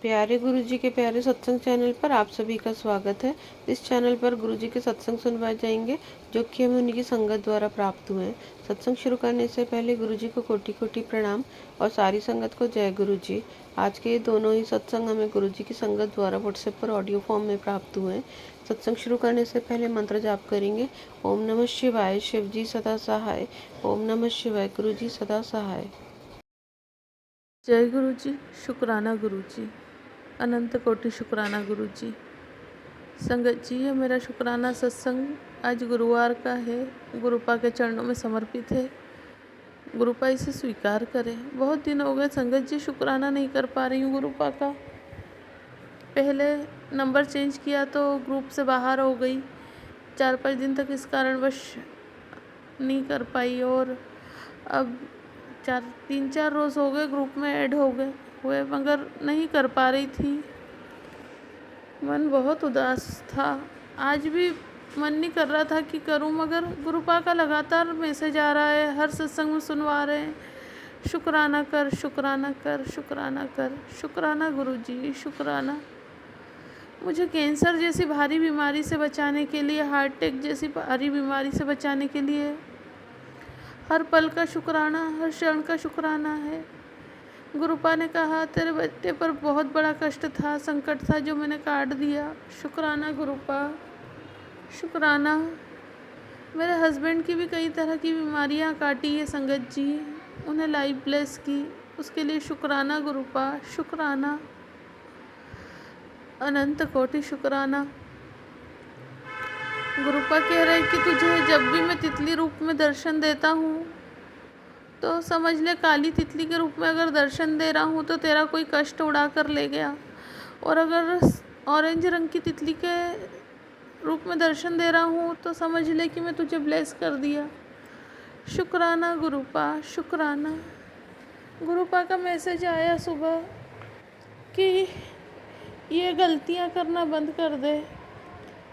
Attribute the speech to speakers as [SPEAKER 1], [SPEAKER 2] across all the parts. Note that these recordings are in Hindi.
[SPEAKER 1] प्यारे गुरुजी के प्यारे सत्संग चैनल पर आप सभी का स्वागत है। इस चैनल पर गुरुजी के सत्संग सुनवाए जाएंगे जो कि हमें उन्हीं की संगत द्वारा प्राप्त हुए हैं। सत्संग शुरू करने से पहले गुरुजी को कोटि कोटि प्रणाम और सारी संगत को जय गुरुजी। आज के ये दोनों ही सत्संग हमें गुरुजी की संगत द्वारा व्हाट्सएप पर ऑडियो फॉर्म में प्राप्त हुए हैं। सत्संग शुरू करने से पहले मंत्र जाप करेंगे। ओम नमः शिवाय, शिव जी सदा सहाय। ओम नमः शिवाय, गुरुजी सदा सहाय।
[SPEAKER 2] जय गुरु जी। शुक्राना गुरु जी, अनंत कोटि शुक्राना गुरु जी। संगत जी, ये मेरा शुक्राना सत्संग आज गुरुवार का है, गुरुपा के चरणों में समर्पित है। गुरुपा इसे स्वीकार करें। बहुत दिन हो गए संगत जी, शुक्राना नहीं कर पा रही हूँ गुरुपा का। पहले नंबर चेंज किया तो ग्रुप से बाहर हो गई, 4-5 दिन तक इस कारणवश नहीं कर पाई, और अब 3-4 रोज़ हो गए ग्रुप में ऐड हो गए हुए, मगर नहीं कर पा रही थी। मन बहुत उदास था। आज भी मन नहीं कर रहा था कि करूं, मगर गुरुपा का लगातार मैसेज आ रहा है, हर सत्संग में सुनवा रहे हैं, शुक्राना कर, शुक्राना कर, शुक्राना कर, शुक्राना गुरुजी, शुक्राना। मुझे कैंसर जैसी भारी बीमारी से बचाने के लिए, हार्ट अटैक जैसी भारी बीमारी से बचाने के लिए हर पल का शुक्राना, हर क्षण का शुक्राना है। गुरुपा ने कहा तेरे बेटे पर बहुत बड़ा कष्ट था, संकट था, जो मैंने काट दिया। शुक्राना गुरुपा, शुक्राना। मेरे हस्बैंड की भी कई तरह की बीमारियां काटी है संगत जी, उन्हें लाइफ ब्लेस की, उसके लिए शुक्राना गुरुपा, शुक्राना, अनंत कोटि शुक्राना। गुरुपा कह रहे कि तुझे जब भी मैं तितली रूप में दर्शन देता हूँ तो समझ ले काली तितली के रूप में अगर दर्शन दे रहा हूँ तो तेरा कोई कष्ट उड़ा कर ले गया, और अगर ऑरेंज रंग की तितली के रूप में दर्शन दे रहा हूँ तो समझ ले कि मैं तुझे ब्लेस कर दिया। शुक्राना गुरुपा, शुक्राना। गुरुपा का मैसेज आया सुबह कि ये गलतियाँ करना बंद कर दे,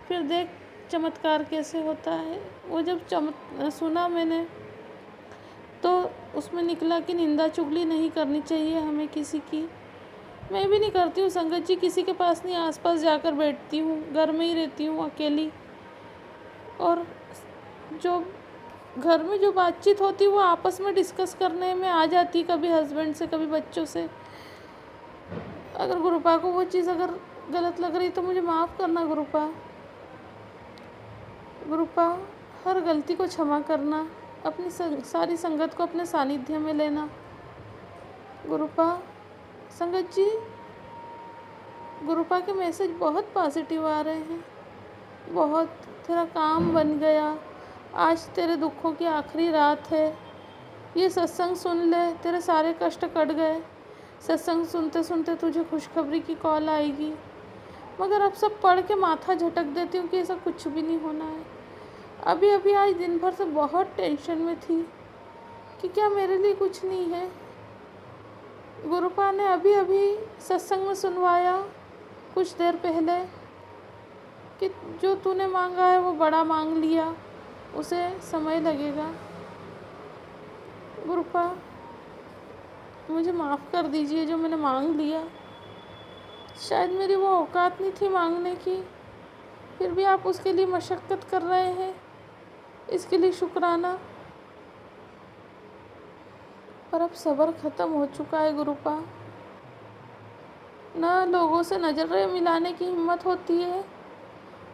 [SPEAKER 2] फिर देख चमत्कार कैसे होता है। वो जब सुना मैंने तो उसमें निकला कि निंदा चुगली नहीं करनी चाहिए हमें किसी की। मैं भी नहीं करती हूँ संगत जी, किसी के पास नहीं आसपास जाकर बैठती हूँ, घर में ही रहती हूँ अकेली। और जो घर में जो बातचीत होती है वो आपस में डिस्कस करने में आ जाती, कभी हस्बैंड से, कभी बच्चों से। अगर गुरुपा को वो चीज़ अगर गलत लग रही तो मुझे माफ़ करना गुरुपा। गुरुपा, हर गलती को क्षमा करना, अपनी सारी संगत को अपने सानिध्य में लेना। गुरुपा, संगत जी, गुरुपा के मैसेज बहुत पॉजिटिव आ रहे हैं, बहुत। तेरा काम बन गया, आज तेरे दुखों की आखिरी रात है, ये सत्संग सुन ले, तेरे सारे कष्ट कट गए। सत्संग सुनते सुनते तुझे खुशखबरी की कॉल आएगी, मगर अब सब पढ़ के माथा झटक देती हूँ कि ऐसा कुछ भी नहीं होना है। अभी अभी आज दिन भर से बहुत टेंशन में थी कि क्या मेरे लिए कुछ नहीं है। गुरुपा ने अभी अभी सत्संग में सुनवाया कुछ देर पहले कि जो तूने मांगा है वो बड़ा मांग लिया, उसे समय लगेगा। गुरुपा, मुझे माफ़ कर दीजिए जो मैंने मांग लिया, शायद मेरी वो औकात नहीं थी मांगने की, फिर भी आप उसके लिए मशक्क़त कर रहे हैं, इसके लिए शुक्राना। पर अब सब्र ख़त्म हो चुका है गुरुपा, ना लोगों से नज़रें मिलाने की हिम्मत होती है।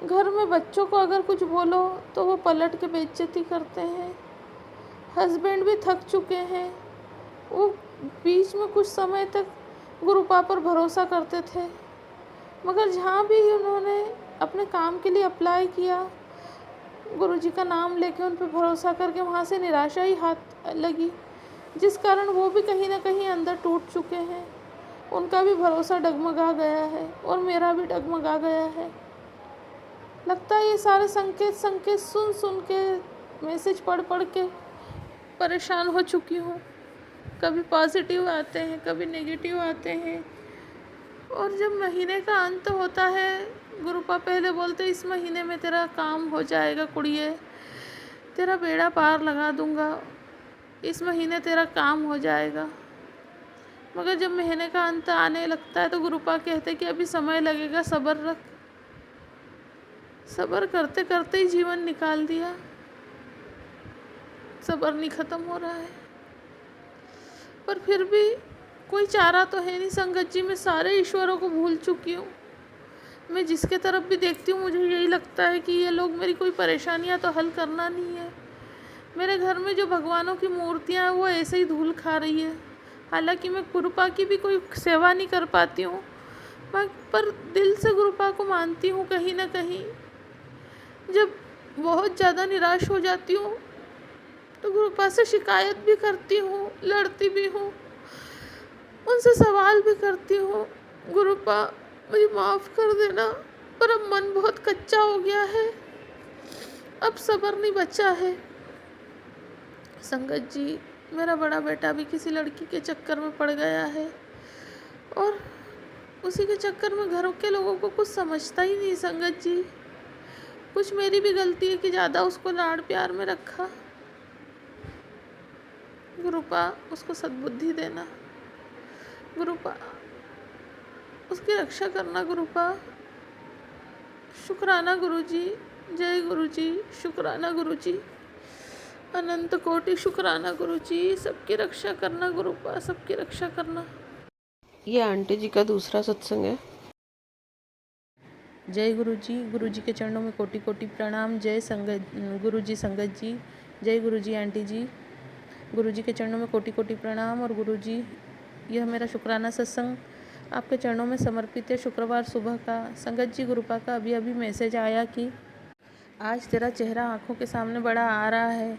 [SPEAKER 2] घर में बच्चों को अगर कुछ बोलो तो वो पलट के बेइज्जती करते हैं। हस्बैंड भी थक चुके हैं, वो बीच में कुछ समय तक गुरुपा पर भरोसा करते थे, मगर जहाँ भी उन्होंने अपने काम के लिए अप्लाई किया, गुरुजी का नाम लेके उन पर भरोसा करके वहाँ से निराशा ही हाथ लगी, जिस कारण वो भी कहीं ना कहीं अंदर टूट चुके हैं। उनका भी भरोसा डगमगा गया है और मेरा भी डगमगा गया है। लगता है ये सारे संकेत सुन सुन के, मैसेज पढ़ पढ़ के परेशान हो चुकी हूँ। कभी पॉजिटिव आते हैं, कभी नेगेटिव आते हैं, और जब महीने का अंत होता है, गुरुपा पहले बोलते इस महीने में तेरा काम हो जाएगा कुड़िए, तेरा बेड़ा पार लगा दूंगा, इस महीने तेरा काम हो जाएगा। मगर जब महीने का अंत आने लगता है तो गुरुपा कहते कि अभी समय लगेगा, सब्र रख। सब्र करते करते ही जीवन निकाल दिया। सब्र नहीं ख़त्म हो रहा है, पर फिर भी कोई चारा तो है नहीं संगत जी। मैं सारे ईश्वरों को भूल चुकी हूँ। मैं जिसके तरफ भी देखती हूँ मुझे यही लगता है कि ये लोग मेरी कोई परेशानियाँ तो हल करना नहीं है। मेरे घर में जो भगवानों की मूर्तियाँ हैं वो ऐसे ही धूल खा रही है। हालांकि मैं गुरुपा की भी कोई सेवा नहीं कर पाती हूँ, पर दिल से गुरुपा को मानती हूँ। कहीं ना कहीं जब बहुत ज़्यादा निराश हो जाती हूँ तो गुरुपा से शिकायत भी करती हूँ, लड़ती भी हूँ, उनसे सवाल भी करती हूँ, गुरुपा मुझे माफ़ कर देना। पर अब मन बहुत कच्चा हो गया है, अब सब्र नहीं बचा है। संगत जी, मेरा बड़ा बेटा भी किसी लड़की के चक्कर में पड़ गया है और उसी के चक्कर में घरों के लोगों को कुछ समझता ही नहीं। संगत जी, कुछ मेरी भी गलती है कि ज़्यादा उसको लाड़ प्यार में रखा। गुरुपा उसको सद्बुद्धि देना, गुरुपा उसकी रक्षा करना। गुरुपा शुक्राना गुरुजी, जय गुरुजी, शुक्राना गुरुजी, अनंत कोटि शुक्राना गुरुजी। सबकी रक्षा करना गुरुपा, सबकी रक्षा करना।
[SPEAKER 1] ये आंटी जी का दूसरा सत्संग है।
[SPEAKER 2] जय गुरुजी, गुरुजी के चरणों में कोटि कोटि प्रणाम। जय संगत गुरुजी, संगत जी, जय गुरुजी आंटी जी, गुरुजी के चरणों में कोटि कोटि प्रणाम। और गुरुजी, यह मेरा शुक्राना सत्संग आपके चरणों में समर्पित है। शुक्रवार सुबह का संगत जी, गुरुपा का अभी अभी मैसेज आया कि आज तेरा चेहरा आँखों के सामने बड़ा आ रहा है,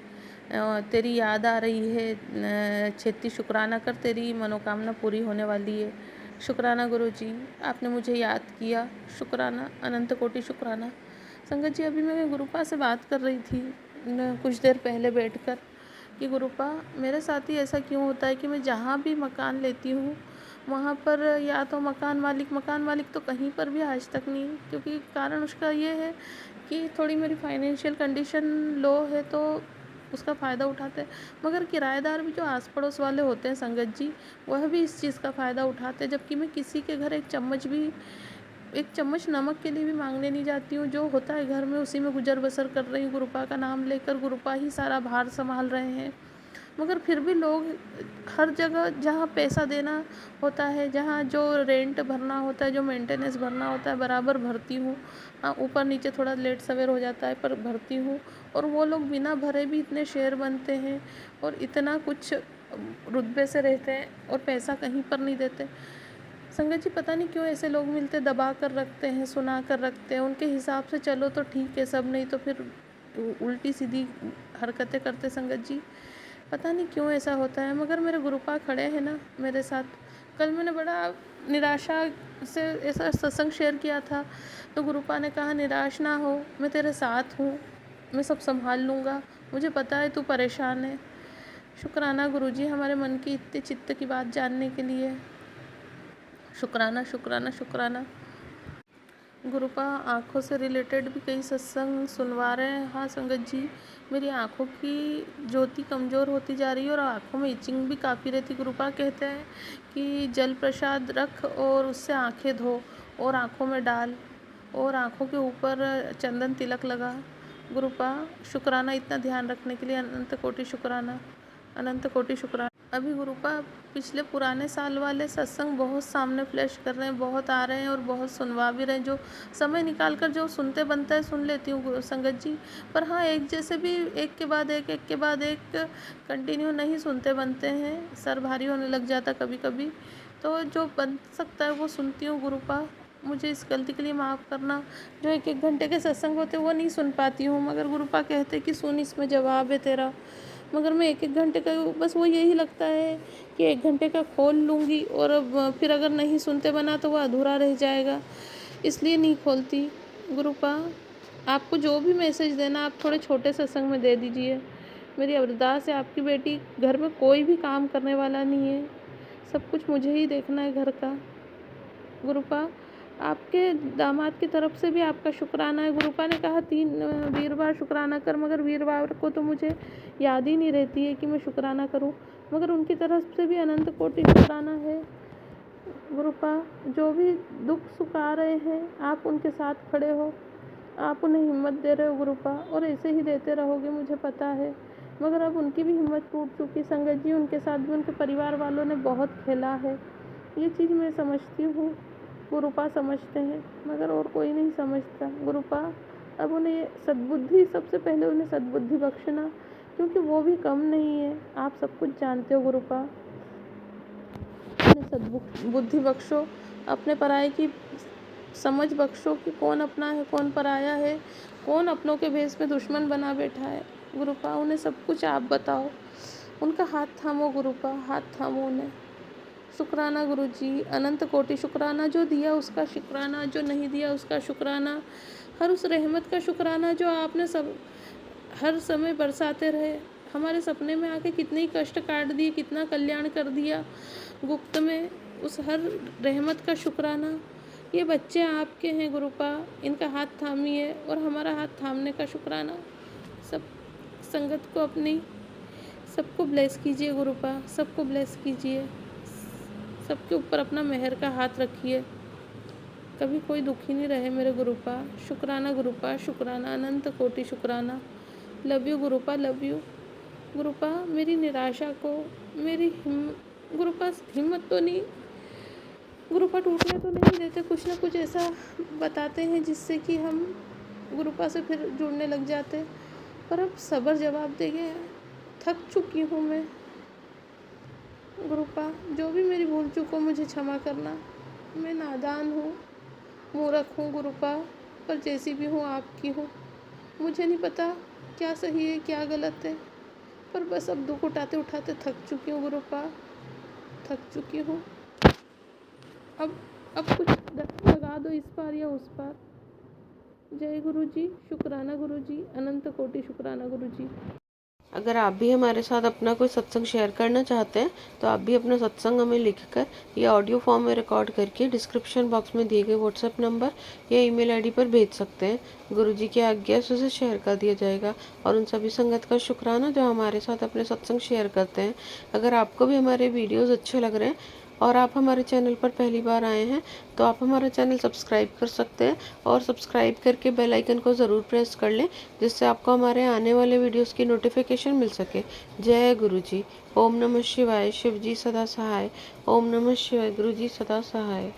[SPEAKER 2] तेरी याद आ रही है, छेती शुक्राना कर, तेरी मनोकामना पूरी होने वाली है। शुक्राना गुरुजी, आपने मुझे याद किया, शुक्राना, अनंत कोटि शुक्राना। संगत जी, अभी मैं गुरुपा से बात कर रही थी कुछ देर पहले बैठकर कि गुरुपा, मेरे साथ ही ऐसा क्यों होता है कि मैं जहाँ भी मकान लेती हूँ वहाँ पर या तो मकान मालिक तो कहीं पर भी आज तक नहीं। क्योंकि कारण उसका ये है कि थोड़ी मेरी फाइनेंशियल कंडीशन लो है तो उसका फ़ायदा उठाते हैं। मगर किराएदार भी जो आस पड़ोस वाले होते हैं संगत जी, वह भी इस चीज़ का फ़ायदा उठाते हैं। जबकि मैं किसी के घर एक चम्मच नमक के लिए भी मांगने नहीं जाती हूँ। जो होता है घर में उसी में गुजर बसर कर रही हूँ। गुरुपा का नाम लेकर गुरुपा ही सारा भार संभाल रहे हैं। मगर फिर भी लोग हर जगह जहाँ पैसा देना होता है, जहाँ जो रेंट भरना होता है, जो मेंटेनेंस भरना होता है, बराबर भरती हूँ। हाँ, ऊपर नीचे थोड़ा लेट सवेर हो जाता है पर भरती हूँ। और वो लोग बिना भरे भी इतने शेयर बनते हैं और इतना कुछ रुतबे से रहते हैं और पैसा कहीं पर नहीं देते। संगत जी, पता नहीं क्यों ऐसे लोग मिलते, दबा कर रखते हैं, सुना कर रखते हैं। उनके हिसाब से चलो तो ठीक है सब, नहीं तो फिर उल्टी सीधी हरकतें करते। संगत जी, पता नहीं क्यों ऐसा होता है। मगर मेरे गुरुपा खड़े हैं ना मेरे साथ। कल मैंने बड़ा निराशा से ऐसा सत्संग शेयर किया था तो गुरुपा ने कहा, निराश ना हो, मैं तेरे साथ हूँ, मैं सब संभाल लूँगा, मुझे पता है तू परेशान है। शुक्राना गुरुजी, हमारे मन की इतने चित्त की बात जानने के लिए। शुक्राना शुक्राना शुक्राना। गुरुपा आँखों से रिलेटेड भी कई सत्संग सुनवा रहे हैं। हाँ संगत जी, मेरी आँखों की ज्योति कमज़ोर होती जा रही है और आँखों में इचिंग भी काफ़ी रहती। गुरुपा कहते हैं कि जल प्रसाद रख और उससे आँखें धो और आँखों में डाल और आँखों के ऊपर चंदन तिलक लगा। गुरुपा शुक्राना इतना ध्यान रखने के लिए, अनंत कोटि शुक्राना, अनंत कोटि शुक्राना। अभी गुरुपा पिछले पुराने साल वाले सत्संग बहुत सामने फ्लैश कर रहे हैं, बहुत आ रहे हैं और बहुत सुनवा भी रहे हैं। जो समय निकाल कर जो सुनते बनता है सुन लेती हूँ संगत जी। पर हाँ, एक जैसे भी एक के बाद एक कंटिन्यू नहीं सुनते बनते हैं, सर भारी होने लग जाता कभी कभी। तो जो बन सकता है वो सुनती हूँ। गुरुपा, मुझे इस गलती के लिए माफ़ करना। जो एक घंटे के सत्संग होते वो नहीं सुन पाती हूँ, मगर गुरुपा कहते कि सुन, इसमें जवाब है तेरा। मगर मैं एक घंटे का बस वो यही लगता है कि 1 घंटे का खोल लूँगी और अब फिर अगर नहीं सुनते बना तो वो अधूरा रह जाएगा, इसलिए नहीं खोलती। गुरुपा, आपको जो भी मैसेज देना आप थोड़े छोटे सत्संग में दे दीजिए। मेरी अरदास है, आपकी बेटी, घर में कोई भी काम करने वाला नहीं है, सब कुछ मुझे ही देखना है घर का। गुरुपा, आपके दामाद की तरफ से भी आपका शुक्राना है। गुरुपा ने कहा 3 वीरवार शुक्राना कर, मगर वीरवार को तो मुझे याद ही नहीं रहती है कि मैं शुक्राना करूं। मगर उनकी तरफ से भी अनंत कोटि शुक्राना है। गुरुपा जो भी दुख सुख आ रहे हैं आप उनके साथ खड़े हो, आप उन्हें हिम्मत दे रहे हो गुरुपा, और ऐसे ही देते रहोगे मुझे पता है। मगर अब उनकी भी हिम्मत टूट चुकी। संगत जी उनके साथ भी उनके परिवार वालों ने बहुत खेला है, ये चीज़ मैं समझती हूँ, गुरुपा समझते हैं, मगर और कोई नहीं समझता। गुरुपा अब उन्हें सद्बुद्धि, सबसे पहले उन्हें सद्बुद्धि बख्शना, क्योंकि वो भी कम नहीं है, आप सब कुछ जानते हो गुरुपा। उन्हें सद्बुद्धि बख्शो, अपने पराये की समझ बख्शो कि कौन अपना है कौन पराया है, कौन अपनों के भेष में दुश्मन बना बैठा है। गुरुपा उन्हें सब कुछ आप बताओ, उनका हाथ थामो गुरुपा, हाथ थामो उन्हें। शुक्राना गुरुजी, अनंत कोटि शुक्राना, जो दिया उसका शुक्राना, जो नहीं दिया उसका शुक्राना, हर उस रहमत का शुक्राना जो आपने सब हर समय बरसाते रहे। हमारे सपने में आके कितने ही कष्ट काट दिए, कितना कल्याण कर दिया गुप्त में, उस हर रहमत का शुक्राना। ये बच्चे आपके हैं गुरुपा, इनका हाथ थामिए और हमारा हाथ थामने का शुक्राना। सब संगत को अपनी, सबको ब्लेस कीजिए गुरुपा, सबको ब्लेस कीजिए, सबके ऊपर अपना मेहर का हाथ रखिए, कभी कोई दुखी नहीं रहे मेरे गुरुपा। शुक्राना गुरुपा, शुक्राना, अनंत कोटि शुक्राना। Love you Gurupa, love you Gurupa. मेरी निराशा को, मेरी गुरुपा हिम्मत तो नहीं, गुरुपा टूटने तो नहीं देते, कुछ ना कुछ ऐसा बताते हैं जिससे कि हम गुरुपा से फिर जुड़ने लग जाते, पर अब सब्र जवाब देंगे। थक चुकी हूँ मैं गुरुपा, जो भी मेरी भूल चूक हो मुझे क्षमा करना। मैं नादान हूँ, मूर्ख हूँ गुरुपा, पर जैसी भी हूँ आपकी हूँ। मुझे नहीं पता क्या सही है क्या गलत है, पर बस अब दुख उठाते उठाते थक चुकी हूँ गुरुपा, थक चुकी हूँ। अब कुछ लगा दो इस पार या उस पार। जय गुरुजी, शुक्राना गुरुजी, अनंत कोटि शुक्राना गुरुजी।
[SPEAKER 1] अगर आप भी हमारे साथ अपना कोई सत्संग शेयर करना चाहते हैं तो आप भी अपना सत्संग हमें लिखकर या ऑडियो फॉर्म में रिकॉर्ड करके डिस्क्रिप्शन बॉक्स में दिए गए व्हाट्सएप नंबर या ईमेल आईडी पर भेज सकते हैं। गुरुजी की आज्ञा से उसे शेयर कर दिया जाएगा। और उन सभी संगत का शुक्राना जो हमारे साथ अपने सत्संग शेयर करते हैं। अगर आपको भी हमारे वीडियोज़ अच्छे लग रहे हैं और आप हमारे चैनल पर पहली बार आए हैं तो आप हमारा चैनल सब्सक्राइब कर सकते हैं और सब्सक्राइब करके बेल आइकन को ज़रूर प्रेस कर लें, जिससे आपको हमारे आने वाले वीडियोस की नोटिफिकेशन मिल सके। जय गुरुजी। ओम नमः शिवाय। शिव जी सदा सहाय। ओम नमः शिवाय। गुरुजी सदा सहाय।